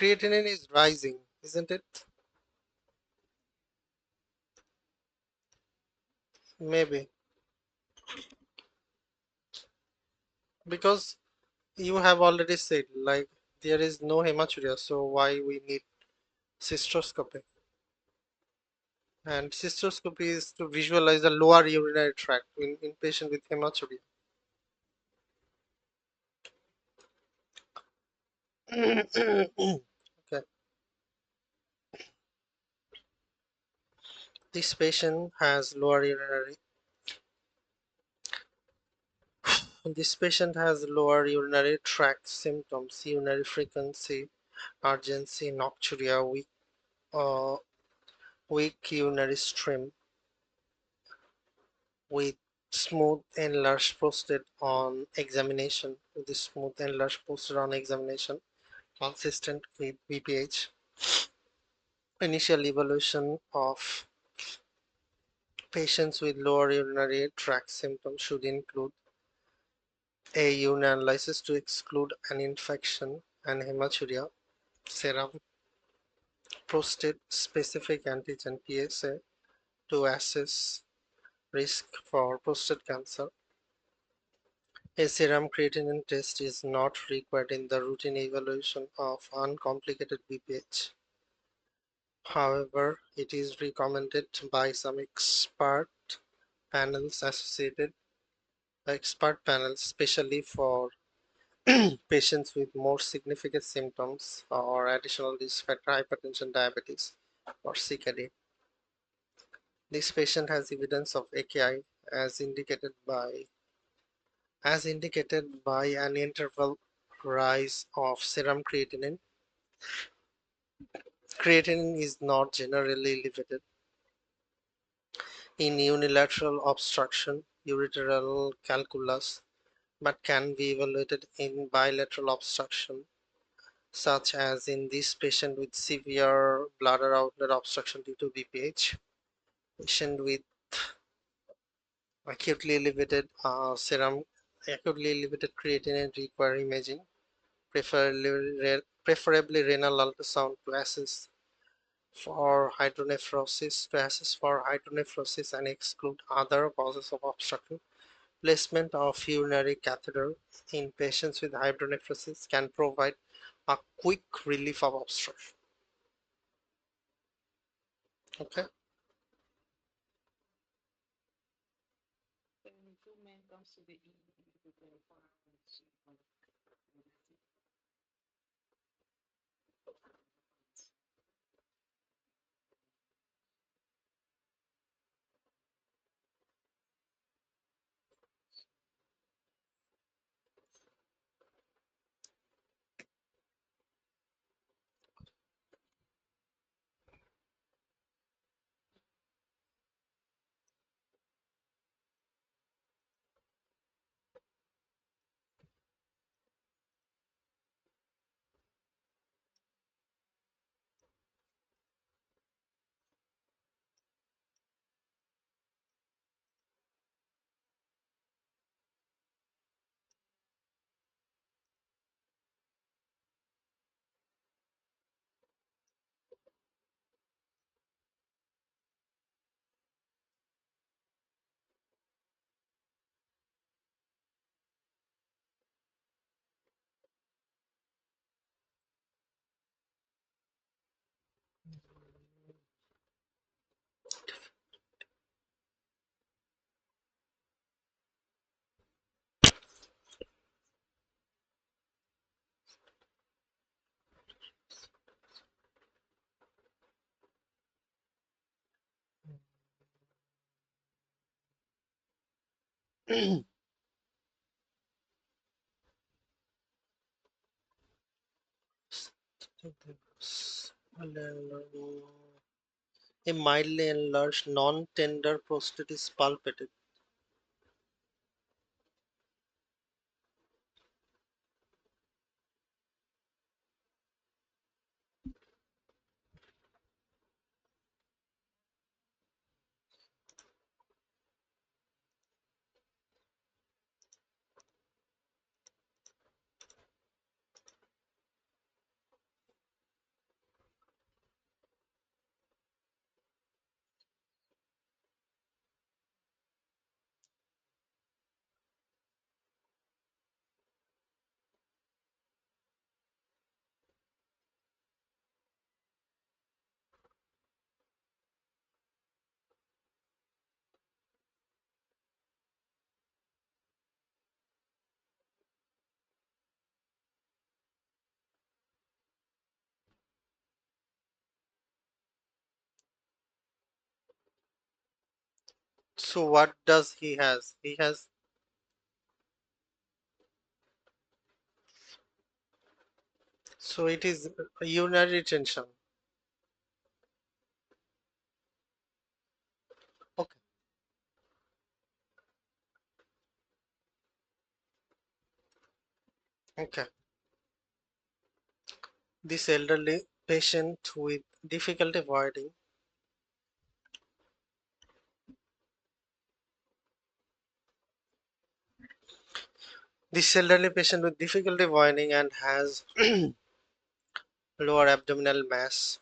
Creatinine is rising, isn't it? Maybe because you have already said like there is no hematuria, so why we need cystoscopy? And cystoscopy is to visualize the lower urinary tract in patient with hematuria. Okay. This patient has lower urinary. This patient has lower urinary tract symptoms, urinary frequency, urgency, nocturia, uh, weak urinary stream, with smooth enlarged prostate on examination. With the smooth enlarged prostate on examination, consistent with BPH. Initial evaluation of patients with lower urinary tract symptoms should include a urine analysis to exclude an infection and hematuria, serum, prostate-specific antigen (PSA) to assess risk for prostate cancer. A serum creatinine test is not required in the routine evaluation of uncomplicated BPH. However, it is recommended by some panels associated expert panels, especially for patients with more significant symptoms or additional risk factor, hypertension, diabetes, or CKD. This patient has evidence of AKI as indicated by an interval rise of serum creatinine. Creatinine is not generally elevated in unilateral obstruction ureteral calculus, but can be evaluated in bilateral obstruction, such as in this patient with severe bladder outlet obstruction due to BPH, patient with acutely elevated acutely elevated creatinine require imaging, preferably renal ultrasound to assess for hydronephrosis and exclude other causes of obstruction. Placement of urinary catheter in patients with hydronephrosis can provide a quick relief of obstruction. Okay. A mildly enlarged, non-tender prostate is palpated. So what does he has? He has, so it is urinary retention. Okay, okay. This elderly patient with difficulty voiding, this elderly patient with difficulty voiding and has lower abdominal mass,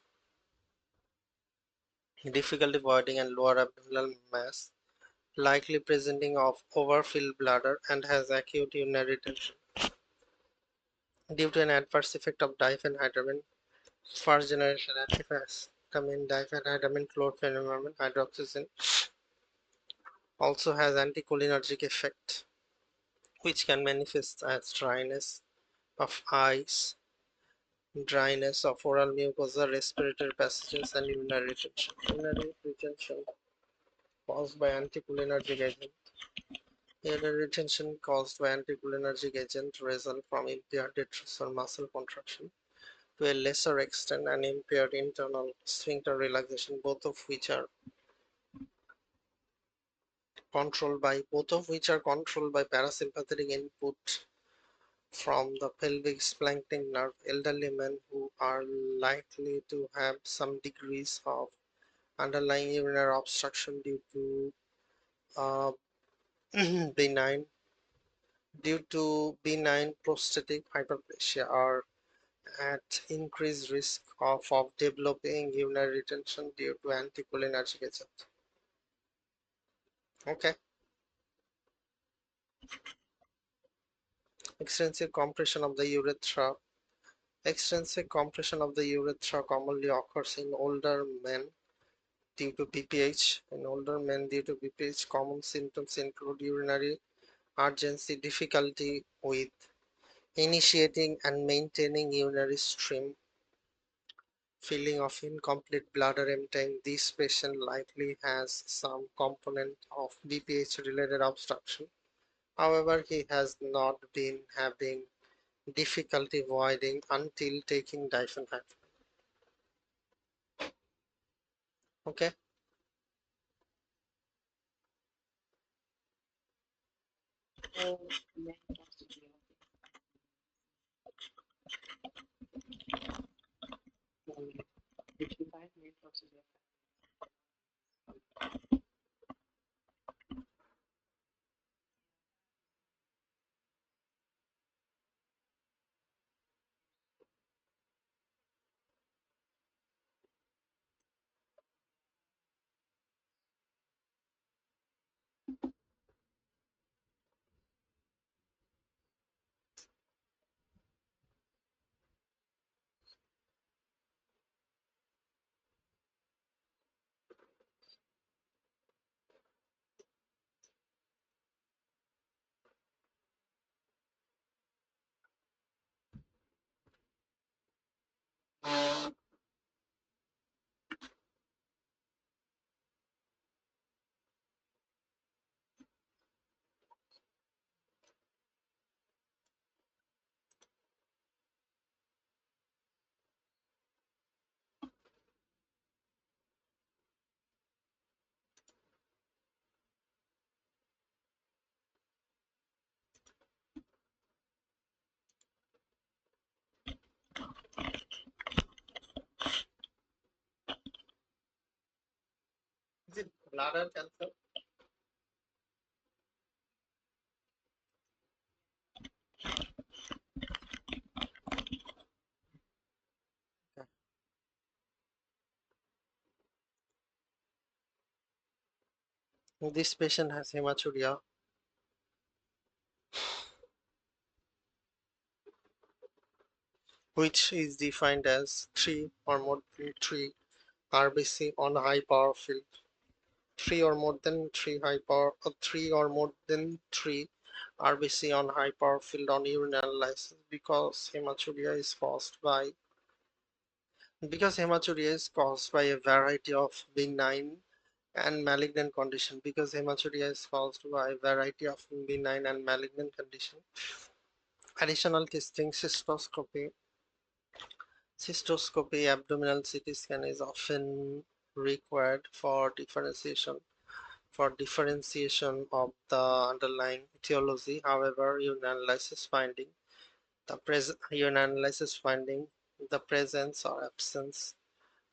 difficulty voiding and lower abdominal mass, likely presenting of overfilled bladder and has acute urinary retention due to an adverse effect of diphenhydramine, first generation antihistamine, diphenhydramine, chlorpheniramine, hydroxyzine, also has anticholinergic effect, which can manifest as dryness of eyes, dryness of oral mucosa, respiratory passages, and urinary retention. Urinary retention caused by anticholinergic agent. Urinary retention caused by anticholinergic agent result from impaired detrusor muscle contraction to a lesser extent and impaired internal sphincter relaxation, both of which are controlled by parasympathetic input from the pelvic splanchnic nerve. Elderly men who are likely to have some degrees of underlying urinary obstruction uh, benign benign prostatic hyperplasia are at increased risk of developing urinary retention due to anticholinergic agent. Okay, extensive compression of the urethra. Extensive compression of the urethra commonly occurs in older men due to BPH. In older men due to BPH, common symptoms include urinary urgency, difficulty with initiating and maintaining urinary stream, feeling of incomplete bladder emptying. This patient likely has some component of BPH related obstruction. However, he has not been having difficulty voiding until taking diphenhydramine. Okay. bladder cancer. This patient has hematuria, which is defined as 3 or more than 3 RBC on high power field. 3 or more than 3 high power, 3 or more than 3 RBC on high power field on urine analysis because hematuria is caused by a variety of benign and malignant condition. Because hematuria is caused by a variety of benign and malignant condition, additional testing, abdominal CT scan is often required for differentiation of the underlying etiology. However, urine analysis finding the presence or absence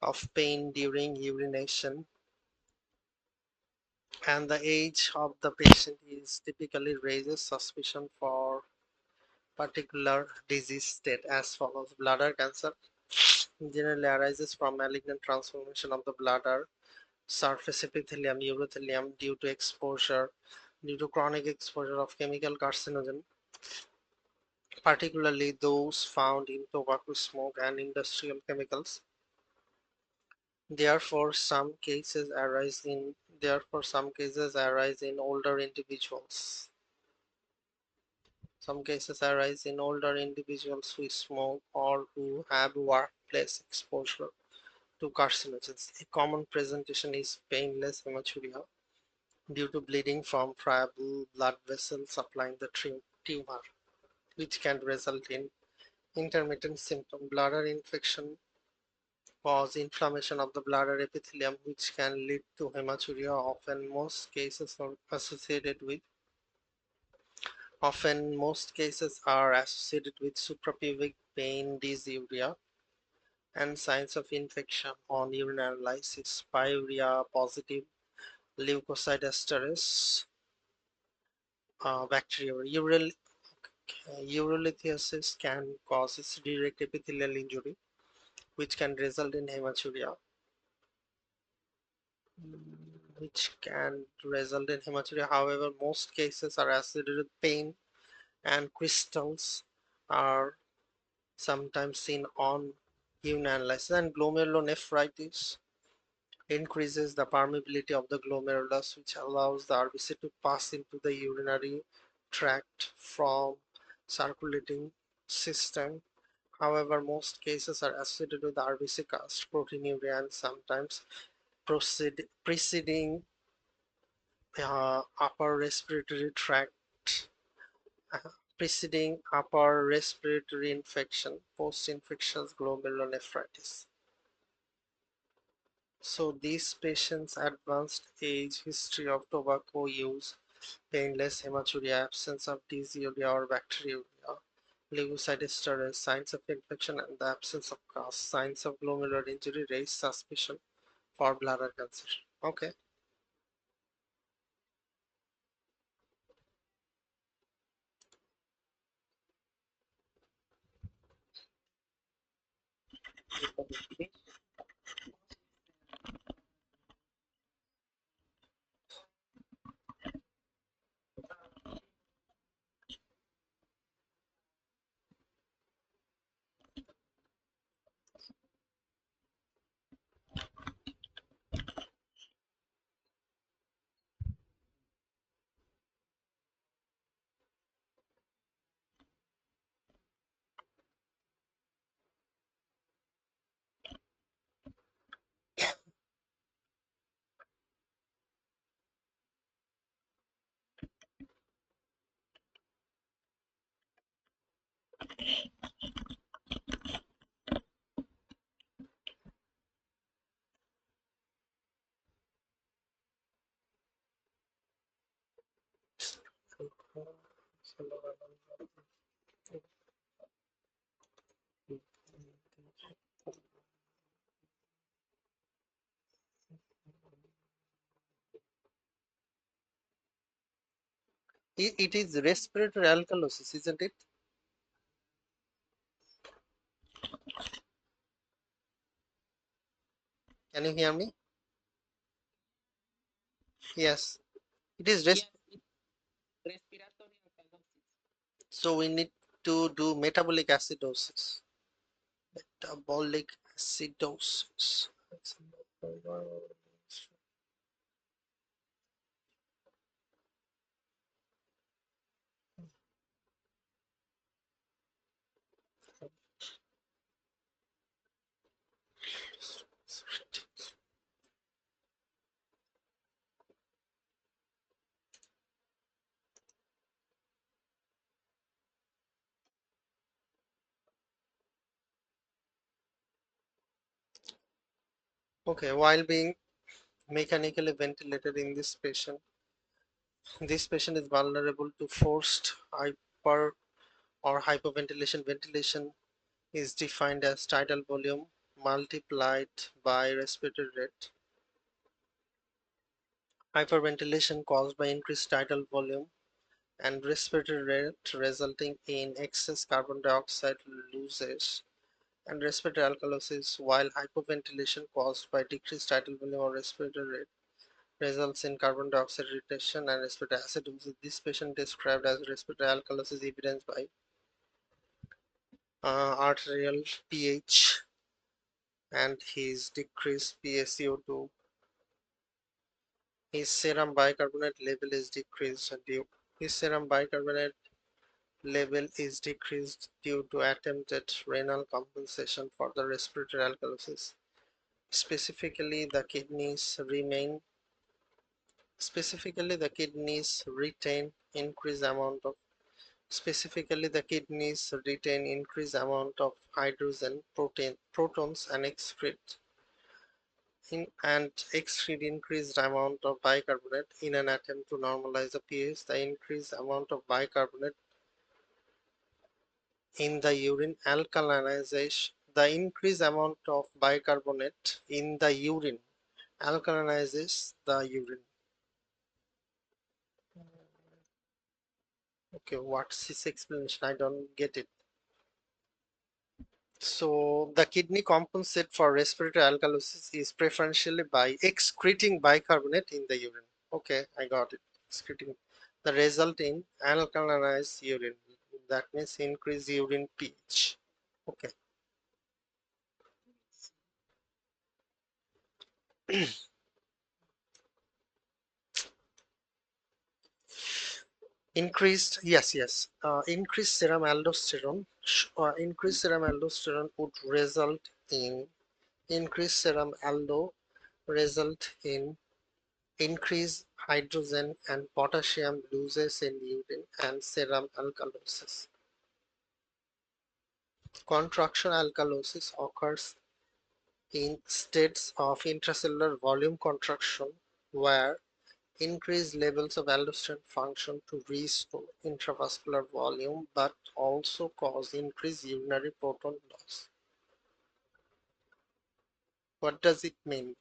of pain during urination and the age of the patient is typically raises suspicion for particular disease state as follows. Bladder cancer generally arises from malignant transformation of the bladder surface epithelium, urothelium due to chronic exposure of chemical carcinogen, particularly those found in tobacco smoke and industrial chemicals. Therefore, some cases arise in older individuals. Some cases arise in older individuals who smoke or who have workplace exposure to carcinogens. A common presentation is painless hematuria due to bleeding from friable blood vessels supplying the tumor, which can result in intermittent symptom. Bladder infection cause inflammation of the bladder epithelium, which can lead to hematuria. Most cases are associated with suprapubic pain, dysuria, and signs of infection on urine analysis. Pyuria positive leukocyte esterase bacteria. Urolithiasis can cause direct epithelial injury, which can result in hematuria. However, most cases are associated with pain, and crystals are sometimes seen on urine analysis. And glomerulonephritis increases the permeability of the glomerulus, which allows the RBC to pass into the urinary tract from circulating system. However, most cases are associated with RBC cast, proteinuria, and sometimes preceding upper respiratory tract uh, preceding upper respiratory infection, post-infectious glomerulonephritis. So these patients' advanced age, history of tobacco use, painless hematuria, absence of dysuria or bacteriuria, leukocyte signs of infection, and the absence of cast, signs of glomerular injury raise suspicion for bladder cancer. Okay. It is respiratory alkalosis, isn't it? Can you hear me? Yes, it is so we need to do metabolic acidosis. Metabolic acidosis. Okay, while being mechanically ventilated in this patient is vulnerable to forced hyper or hypoventilation. Ventilation is defined as tidal volume multiplied by respiratory rate. Hyperventilation caused by increased tidal volume and respiratory rate resulting in excess carbon dioxide losses and respiratory alkalosis, while hypoventilation caused by decreased tidal volume or respiratory rate results in carbon dioxide retention and respiratory acidosis. This patient described as respiratory alkalosis evidenced by arterial pH and his decreased PaCO2. His serum bicarbonate level is decreased due his serum bicarbonate level is decreased due to attempted renal compensation for the respiratory alkalosis. Specifically, the kidneys retain increased amount of specifically the kidneys retain increased amount of hydrogen protons and excrete increased amount of bicarbonate in an attempt to normalize the pH. The increased amount of bicarbonate in the urine alkalinization the increased amount of bicarbonate in the urine alkalinizes the urine. Okay, what's this explanation? I don't get it. So the kidney compensate for respiratory alkalosis is preferentially by excreting bicarbonate in the urine. Okay, I got it. Excreting the result in alkalinized urine. That means increase urine pH. Okay. Increased serum aldosterone. Increased serum aldosterone would result in increased serum aldo result in increased hydrogen and potassium losses in urine and serum alkalosis. Contraction alkalosis occurs in states of intracellular volume contraction where increased levels of aldosterone function to restore intravascular volume but also cause increased urinary proton loss. What does it mean?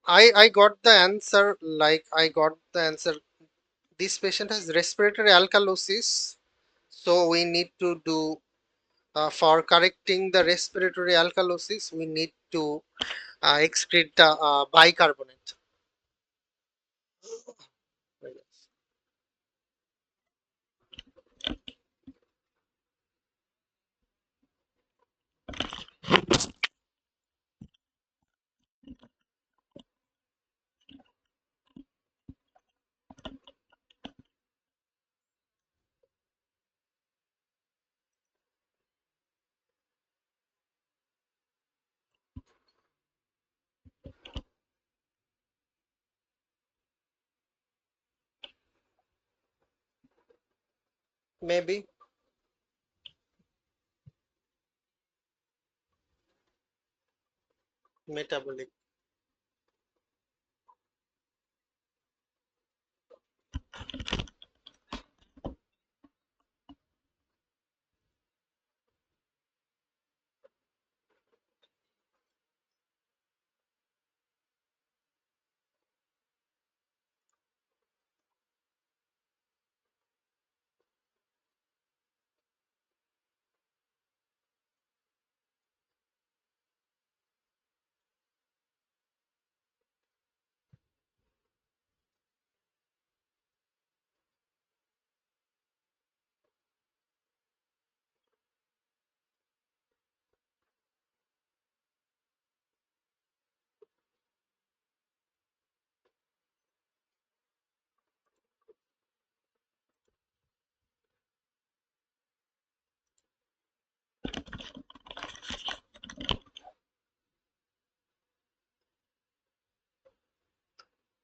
I got the answer, like I got the answer. This patient has respiratory alkalosis, so we need to do for correcting the respiratory alkalosis, we need to excrete the bicarbonate. Maybe metabolic.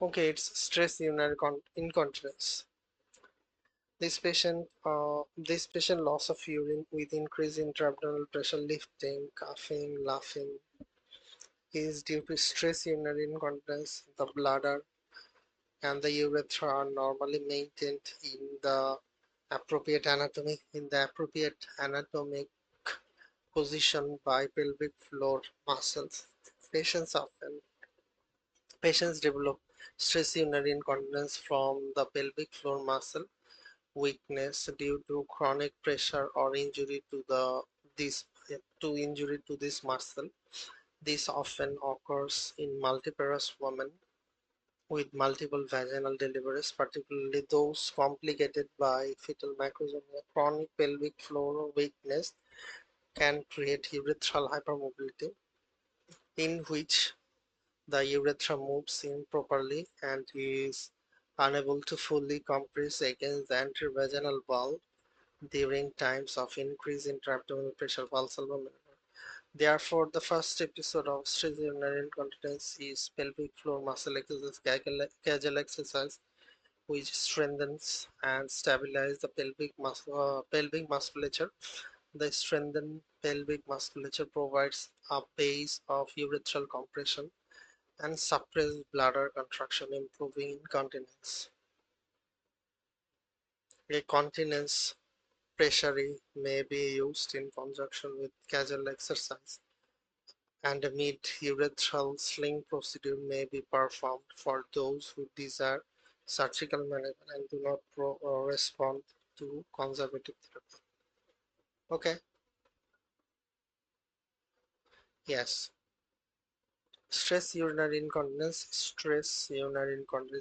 Okay, it's stress urinary incontinence. This patient loss of urine with increased intra-abdominal pressure, lifting, coughing, laughing is due to stress urinary incontinence. The bladder and the urethra are normally maintained in the appropriate anatomic position by pelvic floor muscles. Patients often Patients develop stress urinary incontinence from the pelvic floor muscle weakness due to chronic pressure or this injury to this muscle. This often occurs in multiparous women with multiple vaginal deliveries, particularly those complicated by fetal macrosomia. Chronic pelvic floor weakness can create urethral hypermobility, in which the urethra moves improperly and is unable to fully compress against the anterovaginal wall during times of increased intra-abdominal pressure. Valsalva. Therefore, the first episode of stress urinary incontinence is pelvic floor muscle exercise, Kegel exercise, which strengthens and stabilizes the pelvic musculature. The strengthened pelvic musculature provides a base of urethral compression and suppressed bladder contraction, improving incontinence. A continence pressure may be used in conjunction with Kegel exercise, and a mid-urethral sling procedure may be performed for those who desire surgical management and do not respond to conservative therapy. Okay, yes. Stress urinary incontinence,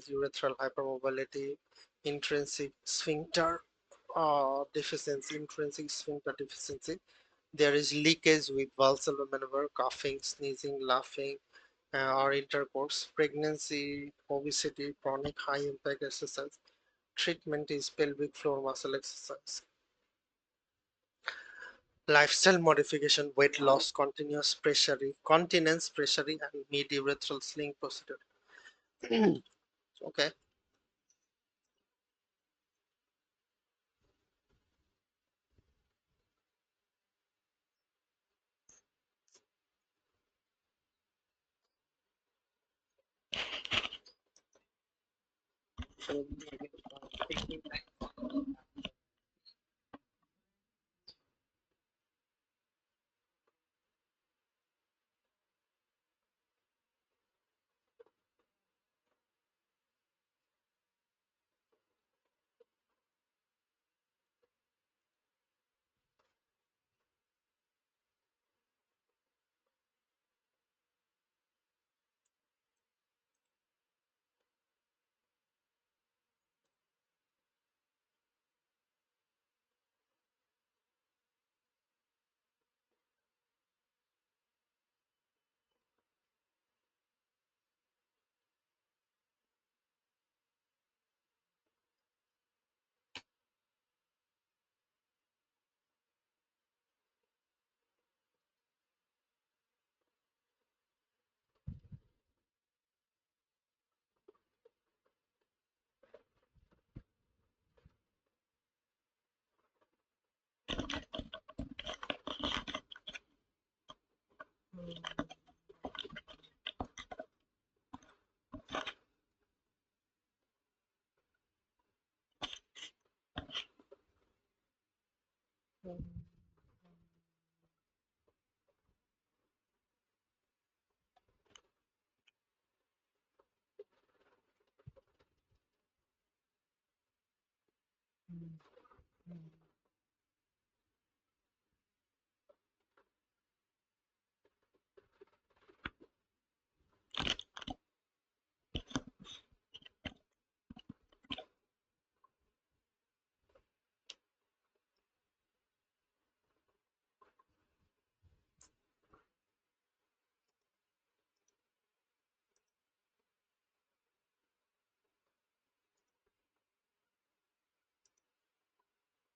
urethral hypermobility, intrinsic sphincter intrinsic sphincter deficiency. There is leakage with valsalva maneuver, coughing, sneezing, laughing, or intercourse. Pregnancy, obesity, chronic high impact exercise. Treatment is pelvic floor muscle exercise. Lifestyle modification, weight loss, continence pressure, and mid urethral sling procedure. Okay.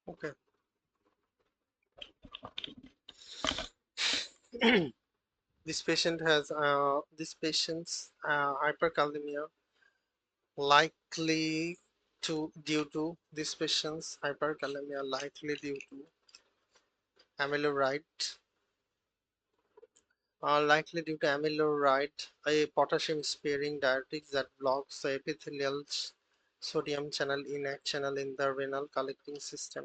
Okay. This patient's hyperkalemia likely due to this patient's hyperkalemia, likely due to amiloride, a potassium sparing diuretic that blocks the epithelial sodium channel INAC channel in the renal collecting system.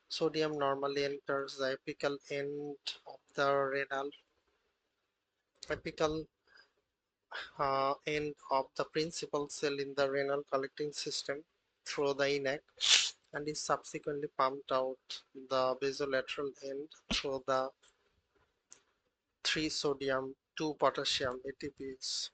Sodium normally enters the apical end of the principal cell in the renal collecting system through the INAC and is subsequently pumped out the basolateral end through the 3 sodium 2 potassium ATPs.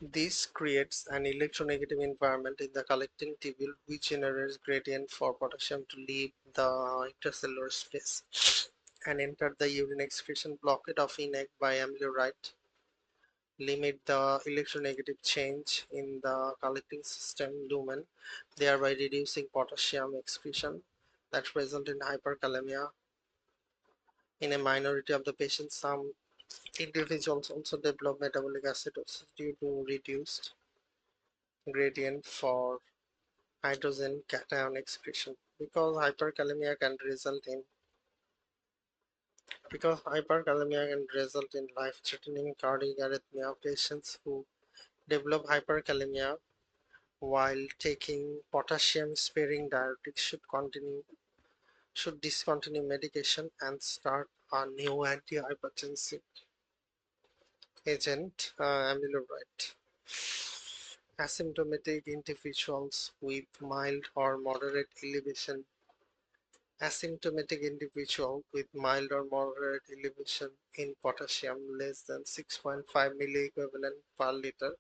This creates an electronegative environment in the collecting tubule which generates gradient for potassium to leave the intracellular space and enter the urine excretion. Blockade of INAC by amiloride limit the electronegative change in the collecting system lumen, thereby reducing potassium excretion that result in hyperkalemia. In a minority of the patients, some individuals also develop metabolic acidosis due to reduced gradient for hydrogen cation excretion. Because hyperkalemia can result in life-threatening cardiac arrhythmia. Patients who develop hyperkalemia while taking potassium-sparing diuretics should discontinue medication and start a new antihypertensive agent, amiloride. Asymptomatic individuals with mild or moderate elevation Asymptomatic individual with mild or moderate elevation in potassium less than 6.5 milliequivalent per liter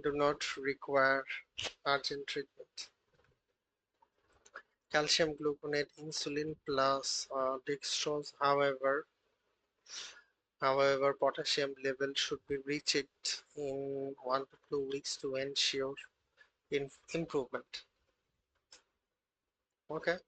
do not require urgent treatment. Calcium gluconate, insulin plus dextrose. However, potassium level should be rechecked in 1 to 2 weeks to ensure improvement. Okay.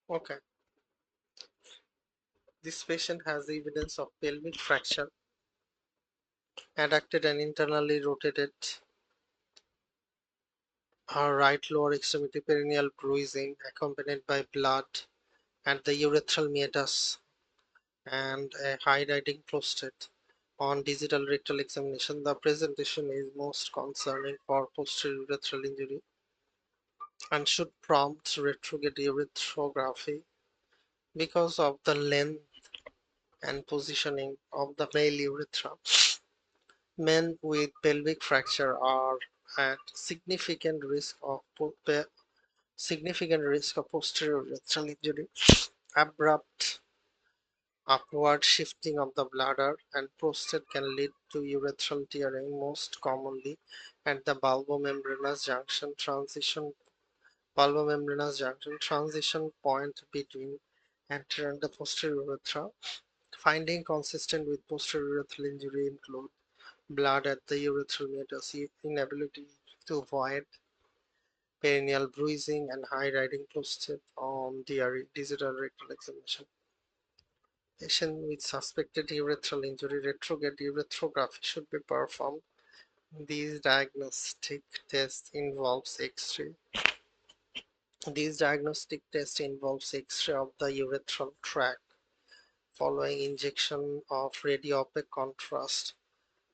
Okay. This patient has evidence of pelvic fracture, adducted and internally rotated right lower extremity perineal bruising accompanied by blood at the urethral meatus and a high-riding prostate. On digital rectal examination, the presentation is most concerning for posterior urethral injury and should prompt retrograde urethrophy because of the length and positioning of the male urethra. Men with pelvic fracture are at significant risk of posterior urethral injury. Abrupt upward shifting of the bladder and prostate can lead to urethral tearing, most commonly at the bulbomembranous junction transition Pulvomembranous junction transition point between anterior and the posterior urethra. Finding consistent with posterior urethral injury include blood at the urethral meatus, inability to avoid perineal bruising, and high riding posture on DRE, digital rectal examination. Patient with suspected urethral injury, retrograde urethrophy should be performed. These diagnostic tests involves X-ray. These diagnostic tests involves X-ray of the urethral tract following injection of radiopaque contrast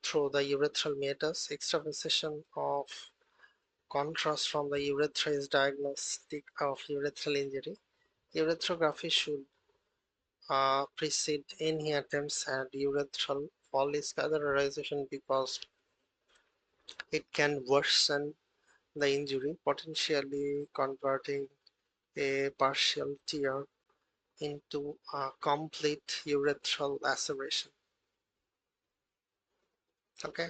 through the urethral meatus. Extravasation of contrast from the urethra is diagnostic of urethral injury. Urethrography should precede any attempts at urethral vascularization because it can worsen the injury, potentially converting a partial tear into a complete urethral laceration. Okay.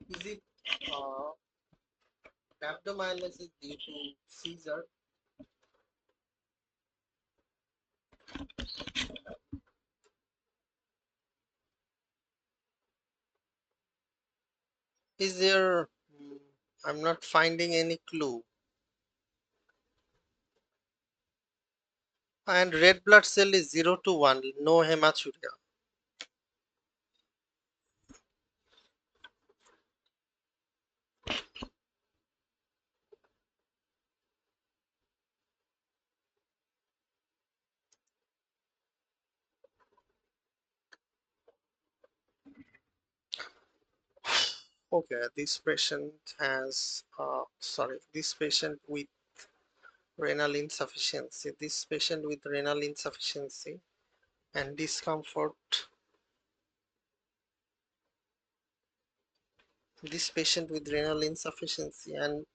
Is it uh, rhabdomyolysis due to seizure? Is there? I'm not finding any clue. And red blood cell is 0 to 1, no hematuria. Okay, this patient has, this patient with renal insufficiency. This patient with renal insufficiency and discomfort. This patient with renal insufficiency and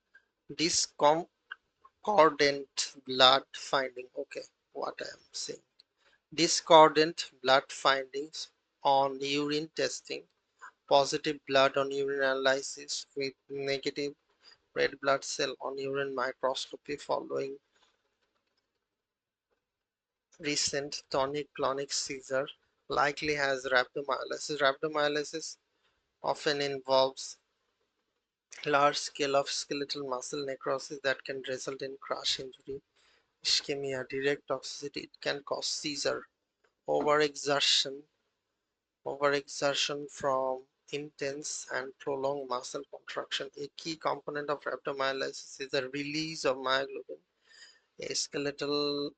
discordant blood finding. Okay, what I am saying. Discordant blood findings on urine testing, positive blood on urine analysis with negative red blood cell on urine microscopy following recent tonic-clonic seizure likely has rhabdomyolysis. Rhabdomyolysis often involves large scale of skeletal muscle necrosis that can result in crush injury, ischemia, direct toxicity. It can cause seizure, overexertion, overexertion from intense and prolonged muscle contraction. A key component of rhabdomyolysis is the release of myoglobin, a skeletal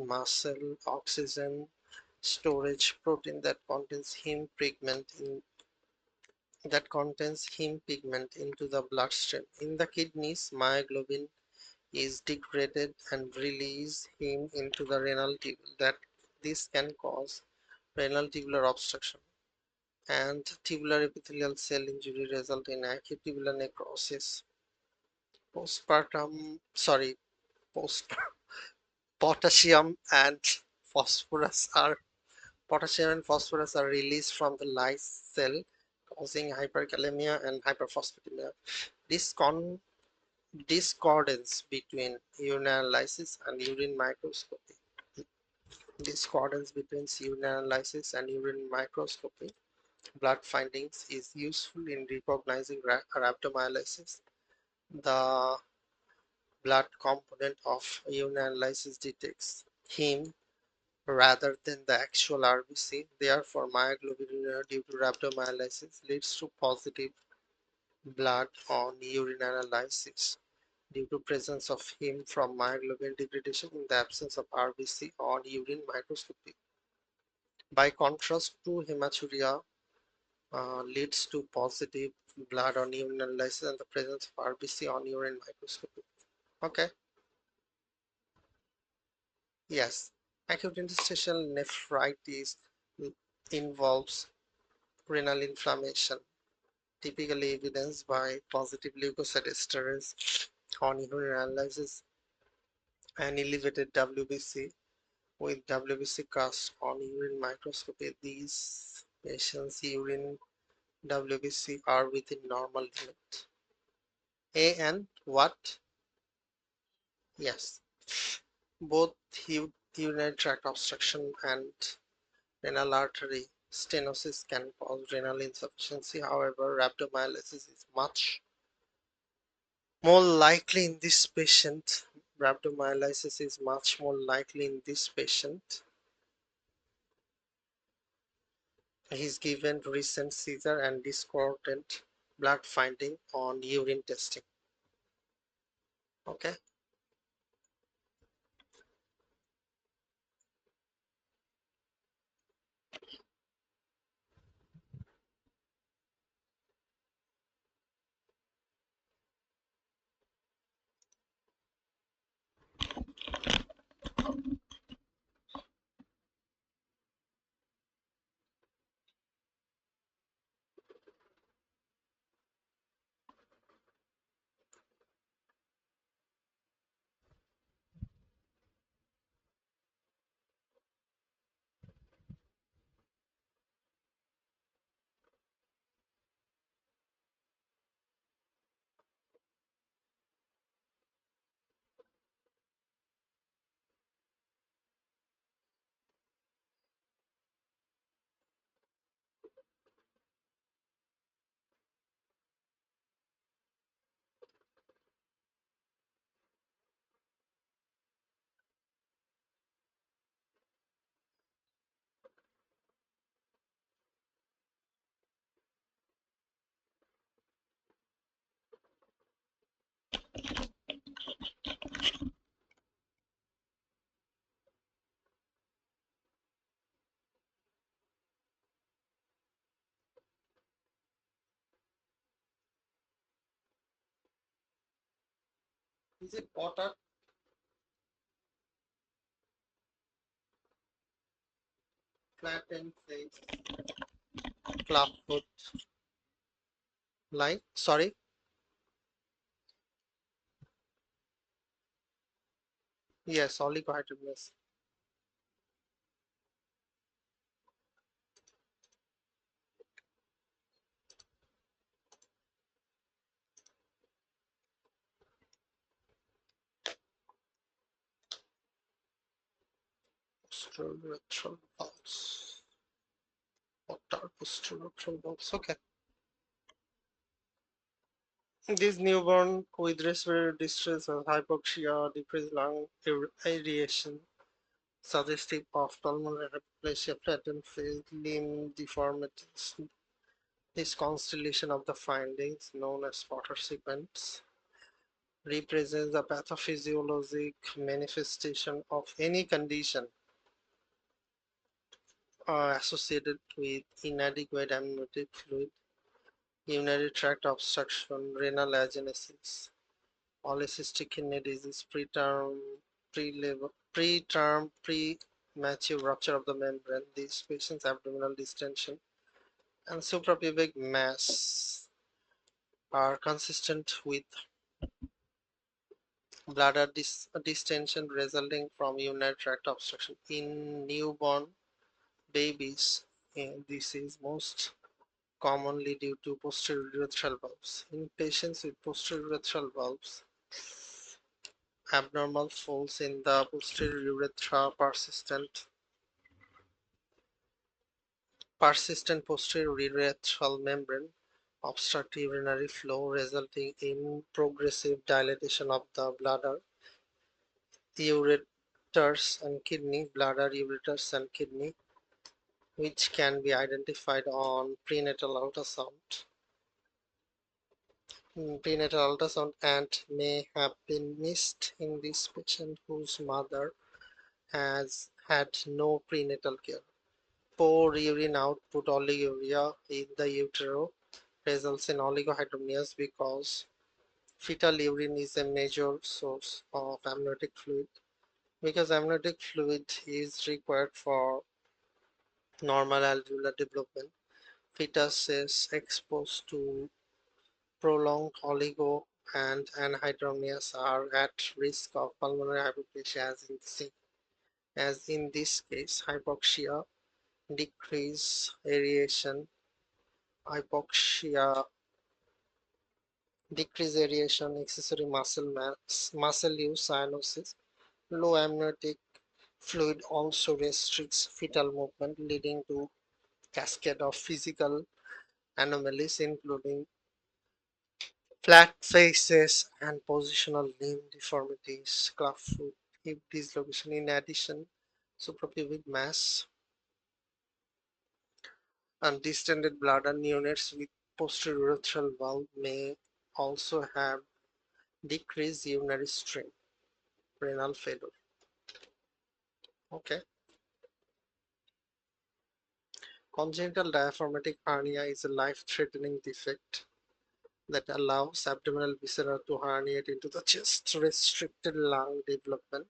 muscle oxygen storage protein that contains heme pigment into the bloodstream. In the kidneys, myoglobin is degraded and release heme into the renal tubule. This can cause renal tubular obstruction and tubular epithelial cell injury result in acute tubular necrosis. Postpartum, sorry, post potassium and phosphorus are Potassium and phosphorus are released from the lyse cell, causing hyperkalemia and hyperphosphatemia. This discordance between urinalysis and urine microscopy. Discordance between urinalysis and urine microscopy blood findings is useful in recognizing rhabdomyolysis. The blood component of urinalysis detects heme rather than the actual RBC. Therefore, myoglobin due to rhabdomyolysis leads to positive blood on urine analysis due to presence of heme from myoglobin degradation in the absence of RBC on urine microscopy. By contrast, true hematuria leads to positive blood on urine analysis and the presence of RBC on urine microscopy. Okay, yes. Acute interstitial nephritis involves renal inflammation, typically evidenced by positive leukocytosterase on urine analysis and elevated WBC with WBC cast on urine microscopy. These patients' urine WBC are within normal limit. And what? Yes, both urinary tract obstruction and renal artery stenosis can cause renal insufficiency. However, rhabdomyolysis is much more likely in this patient. Rhabdomyolysis is much more likely in this patient. He's given recent seizure and discordant blood finding on urine testing. Okay. Is it water? Flattened face, clubfoot line. Sorry. Yes, oligohydramnios. Posterolateral valves. What are posterolateral valves? Okay. This newborn with respiratory distress or hypoxia, decreased lung aeration, suggestive of pulmonary hyperplasia, flattened face, limb deformities. This constellation of the findings, known as Potter sequence, represents a pathophysiologic manifestation of any condition associated with inadequate amniotic fluid, urinary tract obstruction, renal agenesis, polycystic kidney disease, premature rupture of the membrane. These patients' abdominal distension and suprapubic mass are consistent with bladder distension resulting from urinary tract obstruction. In newborn babies, this is most commonly due to posterior urethral valves. In patients with posterior urethral valves, abnormal folds in the posterior urethra, persistent posterior urethral membrane, obstruct urinary flow resulting in progressive dilatation of the bladder, ureters and kidney, bladder, ureters and kidney, which can be identified on prenatal ultrasound and may have been missed in this patient whose mother has had no prenatal care. Poor urine output oliguria in the utero results in oligohydramnias because fetal urine is a major source of amniotic fluid. Because amniotic fluid is required for normal alveolar development, fetus is exposed to prolonged oligo and anhydromnias are at risk of pulmonary hyperplasia as in this case hypoxia, decrease aeration, hypoxia, decrease aeration, accessory muscle mass, muscle use, cyanosis, low amniotic fluid also restricts fetal movement, leading to cascade of physical anomalies including flat faces and positional limb deformities, clubfoot, hip dislocation. In addition, suprapubic mass and distended bladder neonates with posterior urethral valve may also have decreased urinary stream, renal failure. Okay. Congenital diaphragmatic hernia is a life-threatening defect that allows abdominal viscera to herniate into the chest, restricted lung development.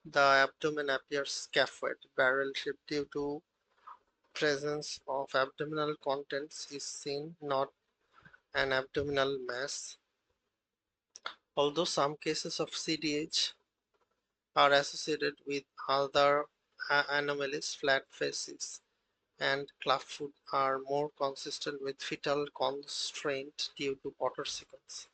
The abdomen appears scaphoid, barrel-shaped due to presence of abdominal contents is seen, not an abdominal mass. Although some cases of CDH are associated with other anomalies, flat faces and clubfoot are more consistent with fetal constraint due to Potter sequence.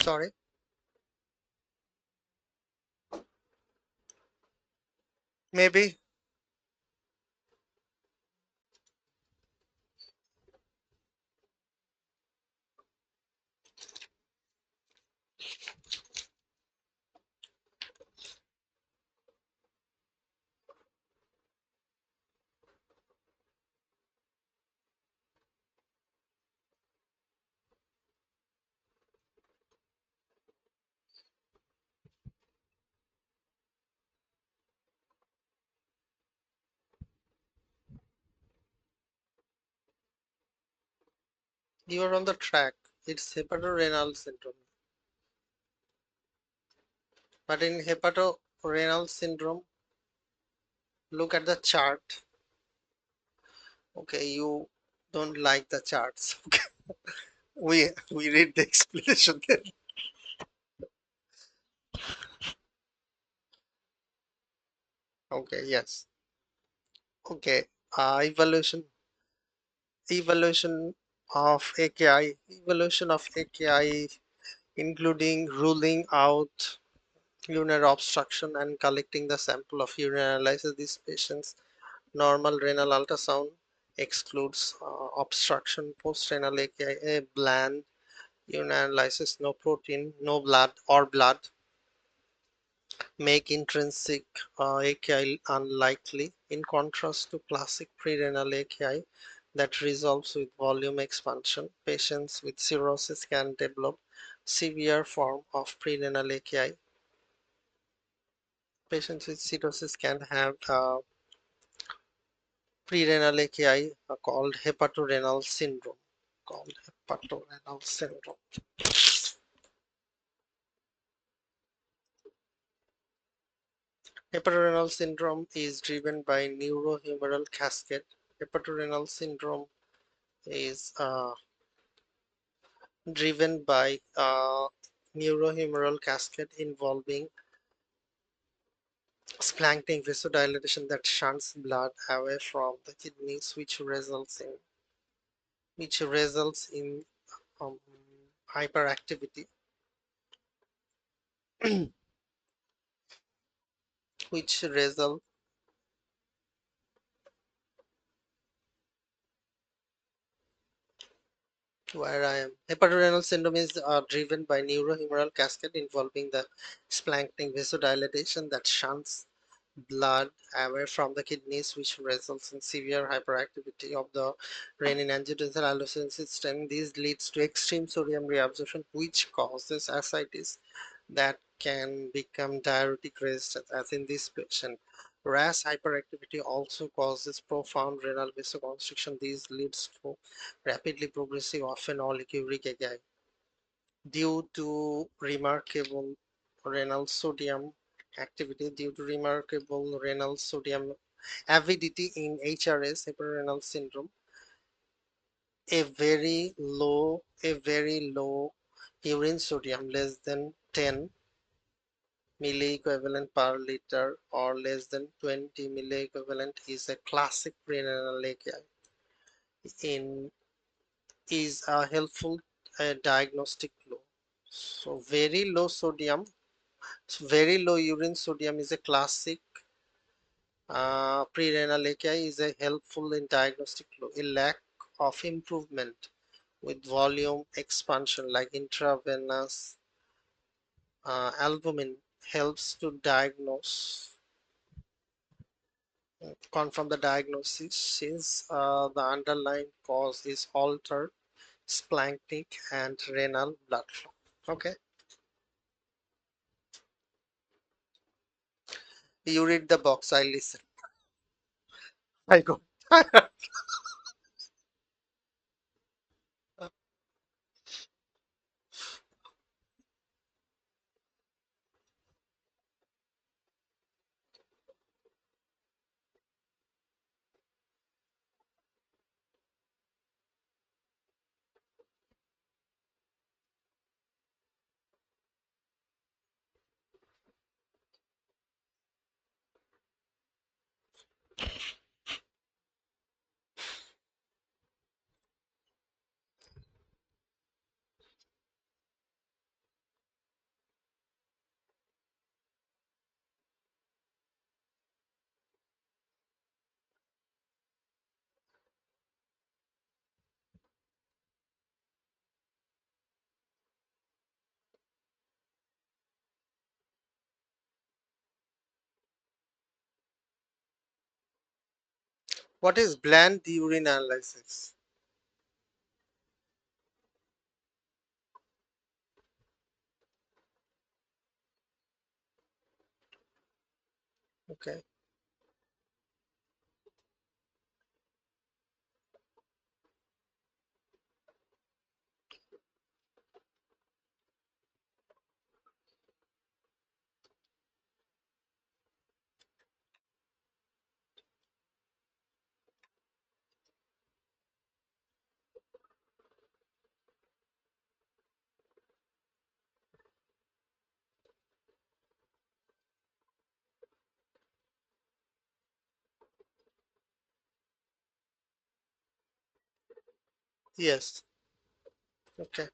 Sorry. Maybe. You are on the track. It's hepatorenal syndrome. But in hepatorenal syndrome, look at the chart. Okay, you don't like the charts. Okay, we read the explanation there. Okay, yes. Okay, evaluation of AKI, evaluation of AKI, including ruling out urinary obstruction and collecting the sample of urine analysis. These patients, normal renal ultrasound excludes obstruction, post-renal AKI, a bland urine analysis, no protein, no blood or blood, make intrinsic AKI unlikely, in contrast to classic prerenal AKI that resolves with volume expansion. Patients with cirrhosis can develop severe form of prerenal AKI. Patients with cirrhosis can have prerenal AKI called hepatorenal syndrome. Called hepatorenal syndrome. Hepatorenal syndrome is driven by neurohumoral cascade. Hepatorenal syndrome is driven by neurohumoral cascade involving splanchnic vasodilation that shunts blood away from the kidneys, which results in um, hyperactivity, which result where I am. Hepatorenal syndrome is driven by neurohumoral cascade involving the splanchnic vasodilation that shunts blood away from the kidneys, which results in severe hyperactivity of the renin-angiotensin-aldosterone system. This leads to extreme sodium reabsorption, which causes ascites that can become diuretic resistant, as in this patient. RAS hyperactivity also causes profound renal vasoconstriction. This leads to rapidly progressive, often oliguric AKI. Due to remarkable renal sodium avidity in HRS, hyperrenal syndrome, a very low urine sodium, less than 10 milliequivalent per liter or less than 20 milliequivalent, is a classic renal AKI. In is a helpful diagnostic clue. So very low urine sodium is a classic prerenal AKI, is a helpful in diagnostic clue. A lack of improvement with volume expansion like intravenous albumin helps to diagnose, confirm the diagnosis, since the underlying cause is altered splanchnic and renal blood flow. Okay, you read the box, I listen. I go. What is bland urine analysis? Okay, Yes. Okay.